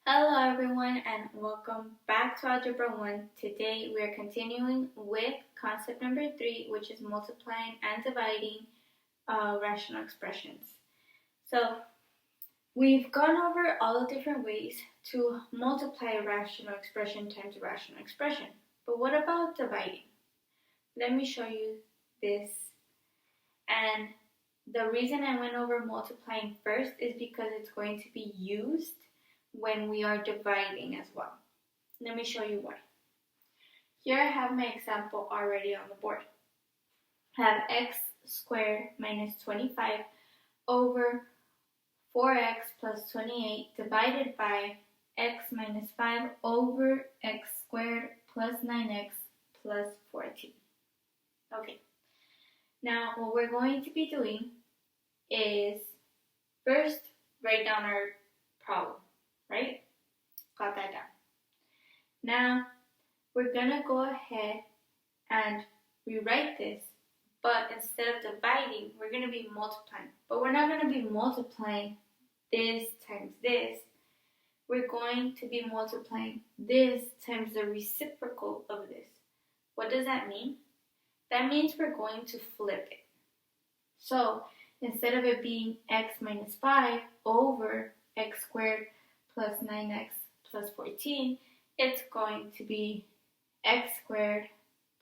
Hello everyone and welcome back to Algebra 1. Today we are continuing with concept number 3, which is multiplying and dividing rational expressions. So we've gone over all the different ways to multiply a rational expression times a rational expression. But what about dividing? Let me show you this. And the reason I went over multiplying first is because it's going to be used when we are dividing as well. Let me show you why. Here I have my example already on the board. I have x squared minus 25 over 4x plus 28 divided by x minus 5 over x squared plus 9x plus 14. Okay, now what we're going to be doing is first write down our problem. Right? Got that down. Now, we're going to go ahead and rewrite this, but instead of dividing, we're going to be multiplying. But we're not going to be multiplying this times this. We're going to be multiplying this times the reciprocal of this. What does that mean? That means we're going to flip it. So, instead of it being x minus 5 over x squared plus 9x plus 14, it's going to be x squared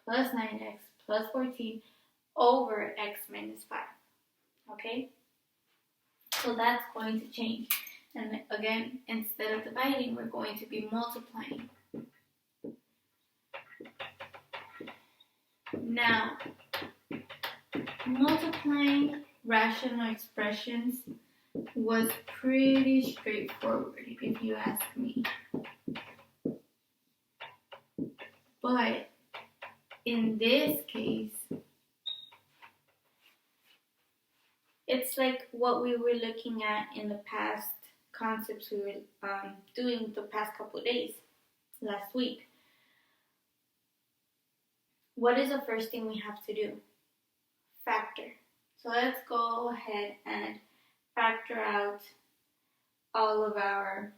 plus 9x plus 14 over x minus 5. Okay? So that's going to change. And again, instead of dividing, we're going to be multiplying. Now, multiplying rational expressions was pretty straightforward, if you ask me. But in this case, it's like what we were looking at in the past concepts we were doing the past couple of days, last week. What is the first thing we have to do? Factor. So let's go ahead and factor out all of our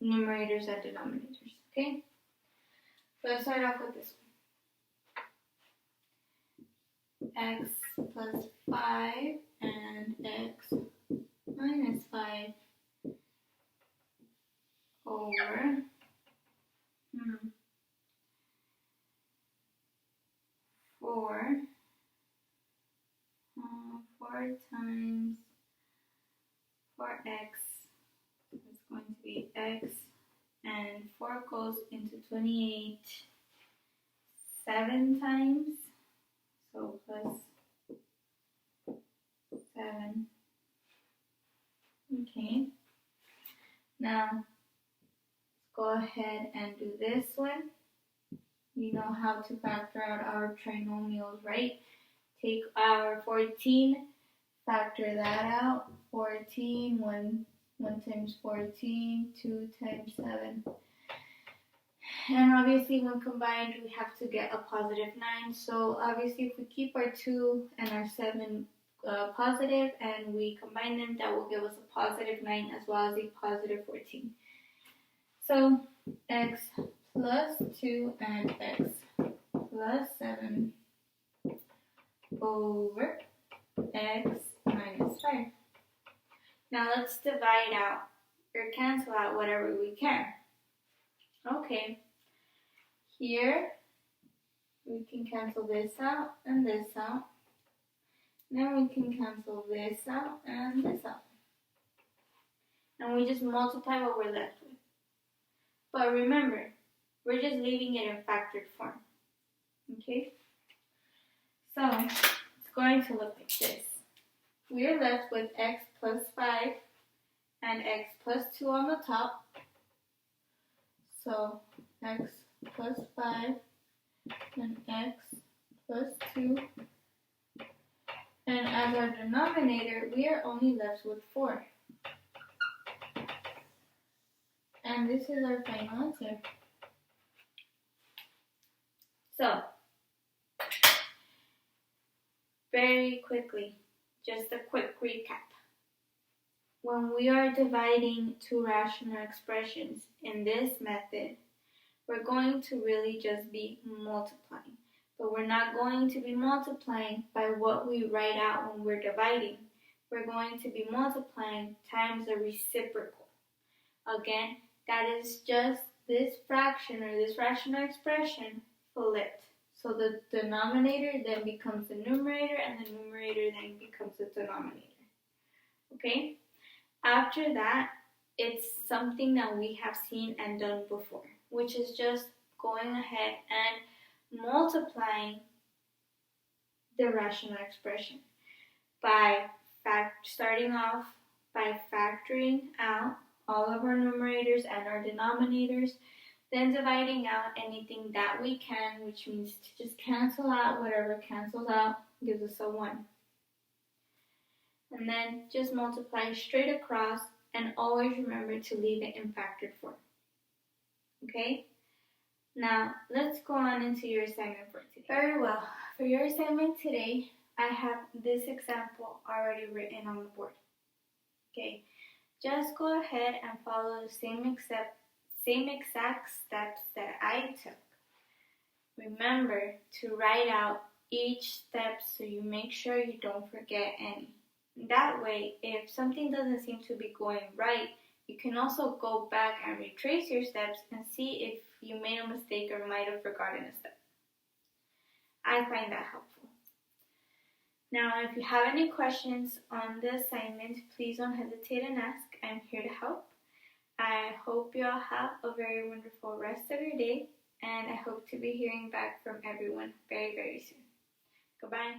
numerators and denominators, okay? Let's start off with this one. X plus 5 and x minus 5 over 4 times 4x, it's going to be x, and 4 goes into 28 7 times, so plus 7. Okay, now let's go ahead and do this one. You know how to factor out our trinomials, right? Take our 14, factor that out. 14, 1 times 14, 2 times 7. And obviously when combined, we have to get a positive 9. So obviously if we keep our 2 and our 7 positive and we combine them, that will give us a positive 9 as well as a positive 14. So x plus 2 and x plus 7 over x minus 5. Now let's divide out or cancel out whatever we can. Okay, here we can cancel this out and this out. Then we can cancel this out and this out. And we just multiply what we're left with. But remember, we're just leaving it in factored form. Okay? So, it's going to look like this. We are left with x plus 5 and x plus 2 on the top. So, x plus 5 and x plus 2. And as our denominator, we are only left with 4. And this is our final answer. So, very quickly, just a quick recap. when we are dividing two rational expressions in this method, we're going to really just be multiplying. But we're not going to be multiplying by what we write out when we're dividing. We're going to be multiplying times the reciprocal. Again, that is just this fraction or this rational expression flipped. So the denominator then becomes the numerator, and the numerator then becomes the denominator. Okay? After that, it's something that we have seen and done before, which is just going ahead and multiplying the rational expression by starting off by factoring out all of our numerators and our denominators, then dividing out anything that we can, which means to just cancel out whatever cancels out, gives us a 1. And then just multiply straight across, and always remember to leave it in factored form. Okay? Now, let's go on into your assignment for today. Very well. For your assignment today, I have this example already written on the board. Okay? Just go ahead and follow the same exact steps that I took. Remember to write out each step so you make sure you don't forget any. That way, if something doesn't seem to be going right, you can also go back and retrace your steps and see if you made a mistake or might have forgotten a step. I find that helpful. Now, if you have any questions on the assignment, please don't hesitate and ask. I'm here to help. I hope you all have a very wonderful rest of your day, and I hope to be hearing back from everyone very, very soon. Goodbye.